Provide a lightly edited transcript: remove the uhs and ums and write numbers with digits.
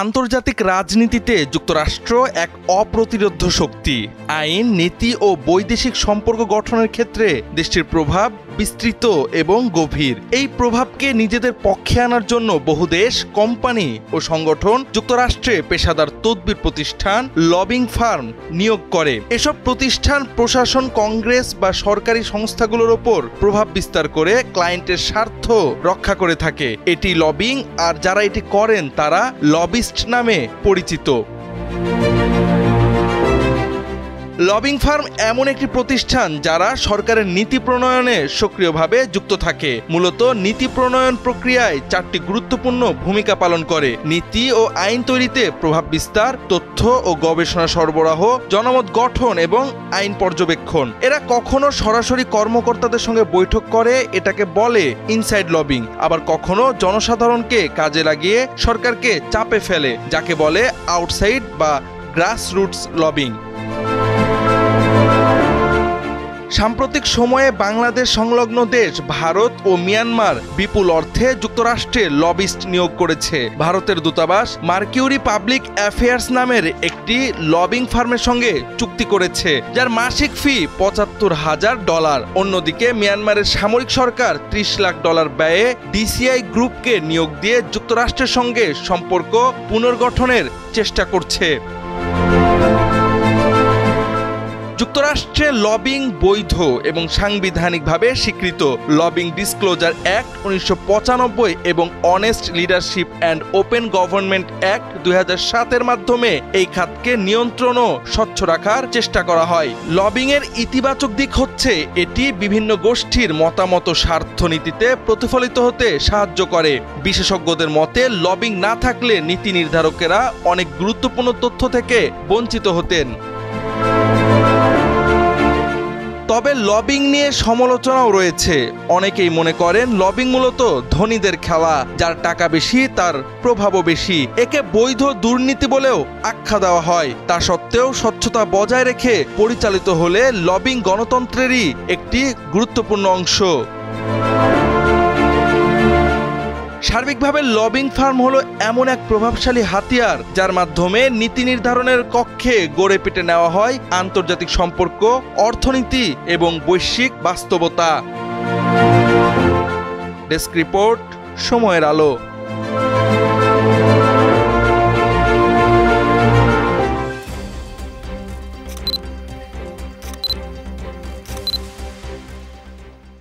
আন্তর্জাতিক রাজনীতিতে যুক্তরাষ্ট্র এক অপ্রতিরোধ্য শক্তি। আইন, নীতি ও বৈদেশিক সম্পর্ক গঠনের ক্ষেত্রে দেশটির প্রভাব বিস্তৃত এবং গভীর। এই প্রভাবকে নিজেদের পক্ষে আনার জন্য বহু দেশ, কোম্পানি ও সংগঠন যুক্তরাষ্ট্রে পেশাদার তদবির প্রতিষ্ঠান, লবিং ফার্ম নিয়োগ করে। এসব প্রতিষ্ঠান প্রশাসন, কংগ্রেস বা সরকারি সংস্থাগুলোর ওপর প্রভাব বিস্তার করে ক্লায়েন্টের স্বার্থ রক্ষা করে থাকে। এটি লবিং, আর যারা এটি করেন তারা লবিস্ট নামে পরিচিত। লবিং ফার্ম এমন একটি প্রতিষ্ঠান যারা সরকারের নীতি প্রণয়নে সক্রিয়ভাবে যুক্ত থাকে। মূলত নীতি প্রণয়ন প্রক্রিয়ায় 4টি গুরুত্বপূর্ণ ভূমিকা পালন করে: নীতি ও আইন তৈরিতে প্রভাব বিস্তার, তথ্য ও গবেষণা সরবরাহ, জনমত গঠন এবং আইন পর্যবেক্ষণ। এরা কখনো সরাসরি কর্মকর্তাদের সঙ্গে বৈঠক করে, এটাকে বলে ইনসাইড লবিং। আবার কখনো জনসাধারণকে কাজে লাগিয়ে সরকারকে চাপে ফেলে, যাকে বলে আউটসাইড বা গ্রাসরুটস লবিং। সাম্প্রতিক সময়ে বাংলাদেশ সংলগ্ন দেশ ভারত ও মিয়ানমার বিপুল অর্থে যুক্তরাষ্ট্রে লবিস্ট নিয়োগ করেছে। ভারতের দূতাবাস মার্কিউরি পাবলিক অ্যাফেয়ার্স নামের একটি লবিং ফার্মের সঙ্গে চুক্তি করেছে, যার মাসিক ফি $৭৫,০০০। অন্যদিকে মিয়ানমারের সামরিক সরকার $৩০ লাখ ব্যয়ে ডিসিআই গ্রুপকে নিয়োগ দিয়ে যুক্তরাষ্ট্রের সঙ্গে সম্পর্ক পুনর্গঠনের চেষ্টা করছে। যুক্তরাষ্ট্রে লবিং বৈধ এবং সাংবিধানিকভাবে স্বীকৃত। লবিং ডিসক্লোজার অ্যাক্ট 1995 এবং honest leadership and open government act 2007 মাধ্যমে এই খাতকে নিয়ন্ত্রণ ও স্বচ্ছ রাখার চেষ্টা করা হয়। লবিং এর ইতিবাচক দিক হচ্ছে এটি বিভিন্ন গোষ্ঠীর মতামত ও স্বার্থনীতিতে প্রতিফলিত হতে সাহায্য করে। বিশেষজ্ঞদের মতে লবিং না থাকলে নীতি নির্ধারকেরা অনেক গুরুত্বপূর্ণ তথ্য থেকে বঞ্চিত হতেন। তবে লবিং নিয়ে সমালোচনাও রয়েছে। অনেকেই মনে করেন লবিং মূলত ধনীদের খেলা, যার টাকা বেশি তার প্রভাবও বেশি। একে বৈধ দুর্নীতি বলেও আখ্যা দেওয়া হয়। তা সত্ত্বেও স্বচ্ছতা বজায় রেখে পরিচালিত হলে লবিং গণতন্ত্রেরই একটি গুরুত্বপূর্ণ অংশ। সার্বিকভাবে লবিং ফার্ম হলো এমন এক প্রভাবশালী হাতিয়ার যার মাধ্যমে নীতি নির্ধারণের কক্ষে গড়ে পিটে নেওয়া হয় আন্তর্জাতিক সম্পর্ক, অর্থনীতি এবং বৈশ্বিক বাস্তবতা। ডেস্ক রিপোর্ট, সময়ের আলো।